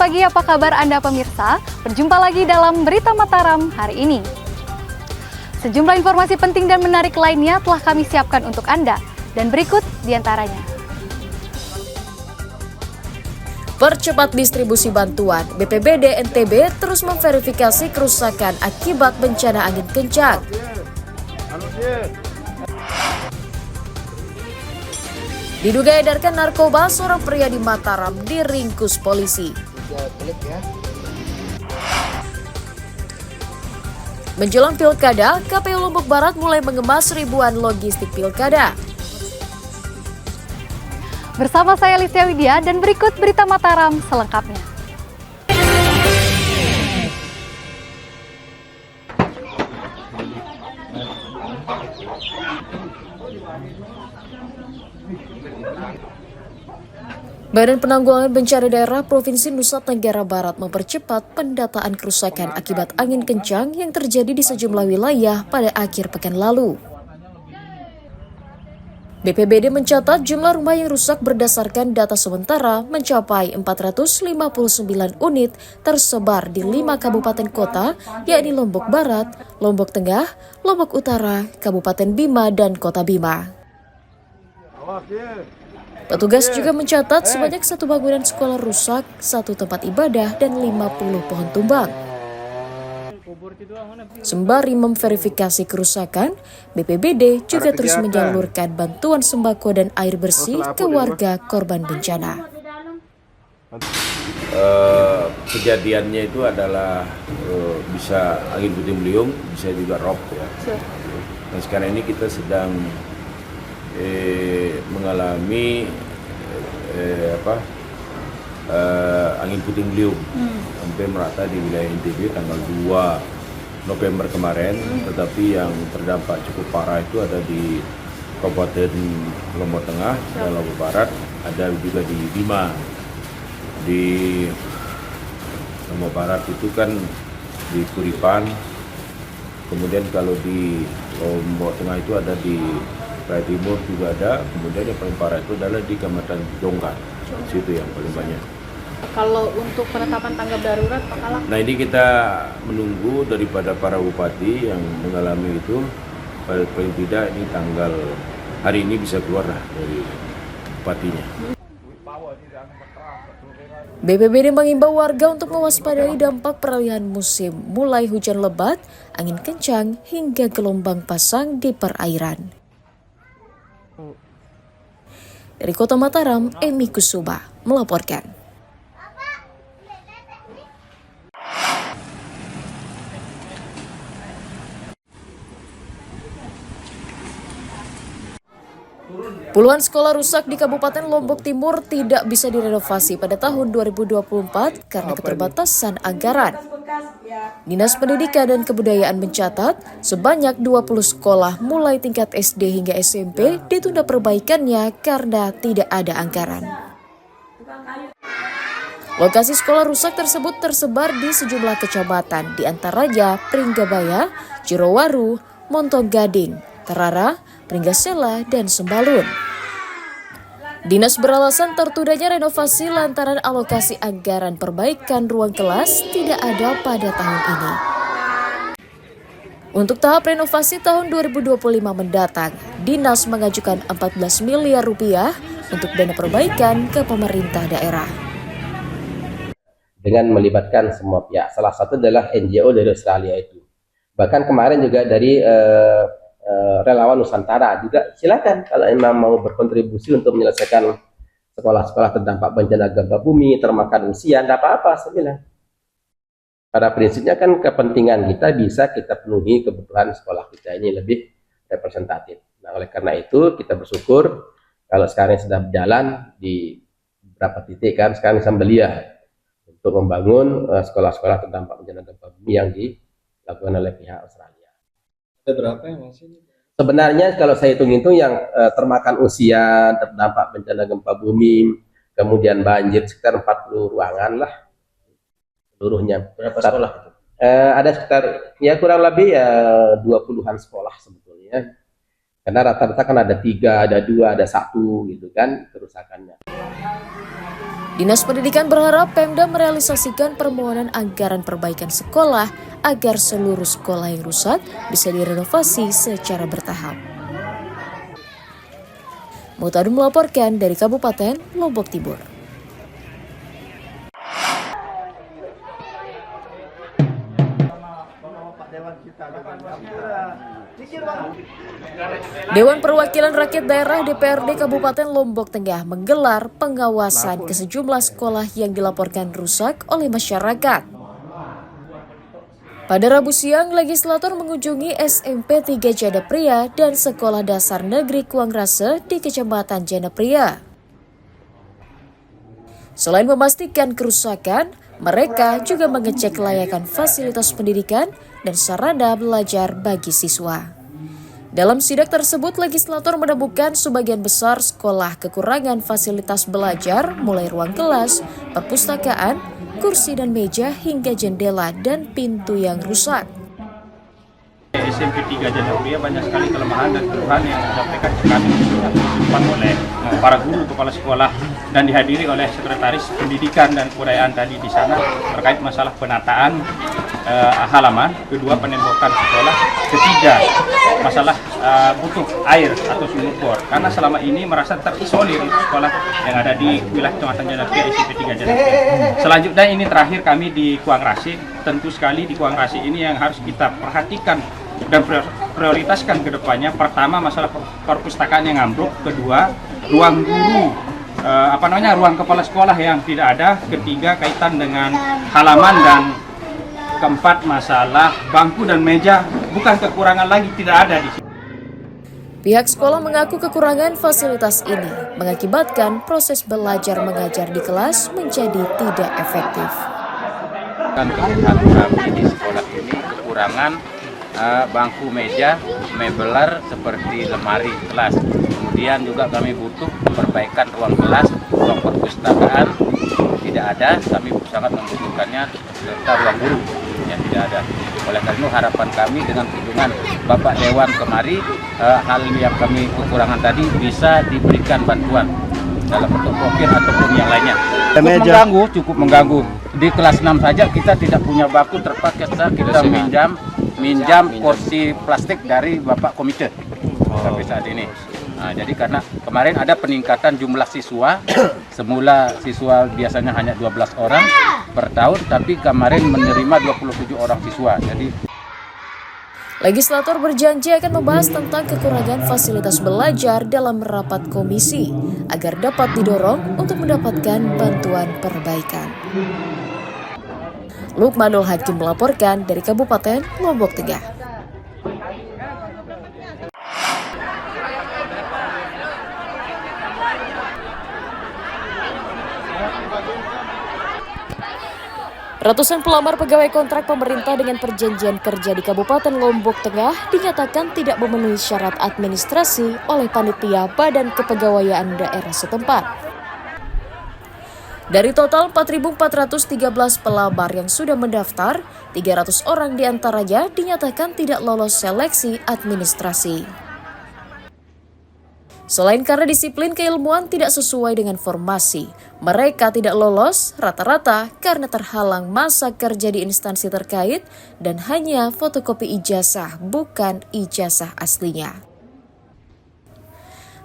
pagi, apa kabar Anda pemirsa? Berjumpa lagi dalam Berita Mataram hari ini. Sejumlah informasi penting dan menarik lainnya telah kami siapkan untuk Anda. Dan berikut diantaranya. Percepat distribusi bantuan, BPBD NTB terus memverifikasi kerusakan akibat bencana angin kencang. Diduga edarkan narkoba, seorang pria di Mataram diringkus polisi. Menjelang pilkada, KPU Lombok Barat mulai mengemas ribuan logistik pilkada. Bersama saya Lisya Widya dan berikut Berita Mataram selengkapnya. Badan Penanggulangan Bencana Daerah Provinsi Nusa Tenggara Barat mempercepat pendataan kerusakan akibat angin kencang yang terjadi di sejumlah wilayah pada akhir pekan lalu. BPBD mencatat jumlah rumah yang rusak berdasarkan data sementara mencapai 459 unit tersebar di 5 kabupaten kota, yakni Lombok Barat, Lombok Tengah, Lombok Utara, Kabupaten Bima, dan Kota Bima. Petugas juga mencatat sebanyak 1 bangunan sekolah rusak, 1 tempat ibadah, dan 50 pohon tumbang. Sembari memverifikasi kerusakan, BPBD juga terus menyalurkan bantuan sembako dan air bersih ke warga korban bencana. Kejadiannya itu adalah bisa angin puting beliung, bisa juga rob ya. Nah, sekarang ini kita sedang mengalami angin puting beliung hampir merata di wilayah NTB tanggal 2 November kemarin, tetapi yang terdampak cukup parah itu ada di Kabupaten Lombok Tengah dan Lombok Barat, ada juga di Bima. Di Lombok Barat itu kan di Kuripan, kemudian kalau di Lombok Tengah itu ada di Raya Timur juga ada, kemudian yang paling parah itu adalah di Kecamatan Jonggan, situ yang paling banyak. Kalau untuk penetapan tanggap darurat, Pak Kalak? Nah, ini kita menunggu daripada para bupati yang mengalami itu, paling tidak ini tanggal hari ini bisa keluar lah dari bupatinya. BPBD mengimbau warga untuk mewaspadai dampak peralihan musim, mulai hujan lebat, angin kencang, hingga gelombang pasang di perairan. Dari Kota Mataram, Emi Kusuma melaporkan. Puluhan sekolah rusak di Kabupaten Lombok Timur tidak bisa direnovasi pada tahun 2024 karena keterbatasan anggaran. Dinas Pendidikan dan Kebudayaan mencatat sebanyak 20 sekolah mulai tingkat SD hingga SMP ditunda perbaikannya karena tidak ada anggaran. Lokasi sekolah rusak tersebut tersebar di sejumlah kecamatan, di antaranya Pringgabaya, Jirowaru, Montong Gading, Terara, Pringgasela, dan Sembalun. Dinas beralasan tertundanya renovasi lantaran alokasi anggaran perbaikan ruang kelas tidak ada pada tahun ini. Untuk tahap renovasi tahun 2025 mendatang, Dinas mengajukan 14 miliar rupiah untuk dana perbaikan ke pemerintah daerah. Dengan melibatkan semua pihak, salah satu adalah NGO dari Australia itu. Bahkan kemarin juga dari relawan Nusantara juga, silakan kalau memang mau berkontribusi untuk menyelesaikan sekolah-sekolah terdampak bencana gempa bumi, termakan usia, tidak apa-apa, saya bilang. Pada prinsipnya kan kepentingan kita bisa kita penuhi, kebutuhan sekolah kita ini lebih representatif. Nah, oleh karena itu kita bersyukur kalau sekarang sudah berjalan di beberapa titik kan, sekarang Sambeliah untuk membangun sekolah-sekolah terdampak bencana gempa bumi yang dilakukan oleh pihak Australia. Ada berapa yang masih? Sebenarnya kalau saya hitung-hitung yang termakan usia, terdampak bencana gempa bumi, kemudian banjir sekitar 40 ruangan lah seluruhnya. Berapa sekolah? Ada sekitar ya kurang lebih ya 20-an sekolah sebetulnya. Karena rata-rata kan ada 3, ada 2, ada 1 gitu kan kerusakannya. Dinas Pendidikan berharap Pemda merealisasikan permohonan anggaran perbaikan sekolah agar seluruh sekolah yang rusak bisa direnovasi secara bertahap. Mutadun melaporkan dari Kabupaten Lombok Timur. Dewan Perwakilan Rakyat Daerah DPRD Kabupaten Lombok Tengah menggelar pengawasan ke sejumlah sekolah yang dilaporkan rusak oleh masyarakat. Pada Rabu siang, legislator mengunjungi SMP 3 Janapria dan Sekolah Dasar Negeri Kuangrase di Kecamatan Janapria. Selain memastikan kerusakan, mereka juga mengecek kelayakan fasilitas pendidikan dan sarana belajar bagi siswa. Dalam sidak tersebut, legislator menemukan sebagian besar sekolah kekurangan fasilitas belajar, mulai ruang kelas, perpustakaan, kursi dan meja hingga jendela dan pintu yang rusak. SMP 3 Janapria banyak sekali kelemahan dan keluhan yang disampaikan kami oleh para guru, kepala sekolah dan dihadiri oleh Sekretaris Pendidikan dan Kebudayaan tadi di sana terkait masalah penataan halaman, kedua penembakan sekolah, ketiga masalah butuh air atau sumur bor karena selama ini merasa terisolir sekolah yang ada di wilayah Kecamatan Janapria SMP 3 Janapria. Selanjutnya ini terakhir kami di Kuangrase, tentu sekali di Kuangrase ini yang harus kita perhatikan dan prioritaskan ke depannya. Pertama masalah perpustakaan yang ambruk, kedua ruang guru ruang kepala sekolah yang tidak ada, ketiga kaitan dengan halaman, dan keempat masalah bangku dan meja bukan kekurangan lagi, tidak ada di sini. Pihak sekolah mengaku kekurangan fasilitas ini mengakibatkan proses belajar mengajar di kelas menjadi tidak efektif. Keluhan kami di sekolah ini kekurangan bangku meja, mebeler seperti lemari kelas. Kemudian juga kami butuh perbaikan ruang kelas, ruang perpustakaan tidak ada, kami sangat membutuhkannya, serta ruang guru yang tidak ada. Oleh karena itu harapan kami dengan kunjungan Bapak Dewan kemari, hal yang kami kekurangan tadi bisa diberikan bantuan dalam bentuk pokir ataupun yang lainnya. Cukup mengganggu. Di kelas 6 saja kita tidak punya bangku, terpaksa kita minjam kursi plastik dari Bapak Komite sampai saat ini. Nah, jadi karena kemarin ada peningkatan jumlah siswa, semula siswa biasanya hanya 12 orang per tahun, tapi kemarin menerima 27 orang siswa. Jadi legislator berjanji akan membahas tentang kekurangan fasilitas belajar dalam rapat komisi agar dapat didorong untuk mendapatkan bantuan perbaikan. Lukmanul Hakim melaporkan dari Kabupaten Lombok Tengah. Ratusan pelamar pegawai kontrak pemerintah dengan perjanjian kerja di Kabupaten Lombok Tengah dinyatakan tidak memenuhi syarat administrasi oleh panitia Badan Kepegawaian daerah setempat. Dari total 4.413 pelamar yang sudah mendaftar, 300 orang diantaranya dinyatakan tidak lolos seleksi administrasi. Selain karena disiplin keilmuan tidak sesuai dengan formasi, mereka tidak lolos rata-rata karena terhalang masa kerja di instansi terkait dan hanya fotokopi ijazah, bukan ijazah aslinya.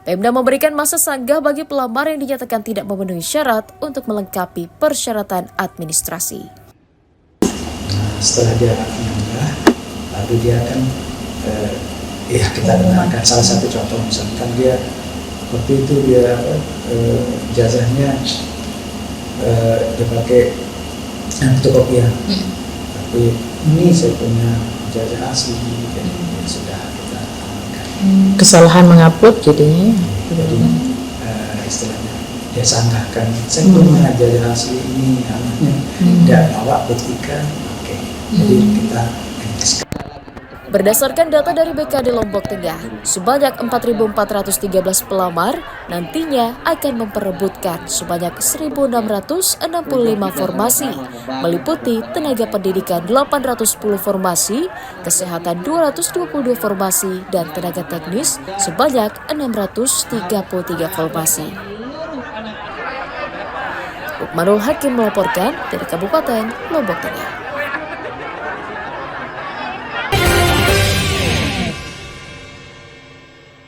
Pemda memberikan masa sanggah bagi pelamar yang dinyatakan tidak memenuhi syarat untuk melengkapi persyaratan administrasi. Setelah dia menyanggah, lalu dia akan kita dengarkan salah satu contoh, misalkan dia waktu itu dia ijazahnya dia pakai fotokopian, tapi ini saya punya ijazah asli, dan sudah kita amankan. Kesalahan mengupload jadinya. Jadi istilahnya dia sanggahkan, saya punya ijazah asli ini, dan bawa buktikan, jadi kita kritiskan. Berdasarkan data dari BKD Lombok Tengah, sebanyak 4.413 pelamar nantinya akan memperebutkan sebanyak 1.665 formasi, meliputi tenaga pendidikan 810 formasi, kesehatan 222 formasi, dan tenaga teknis sebanyak 633 formasi. Lukmanul Hakim melaporkan dari Kabupaten Lombok Tengah.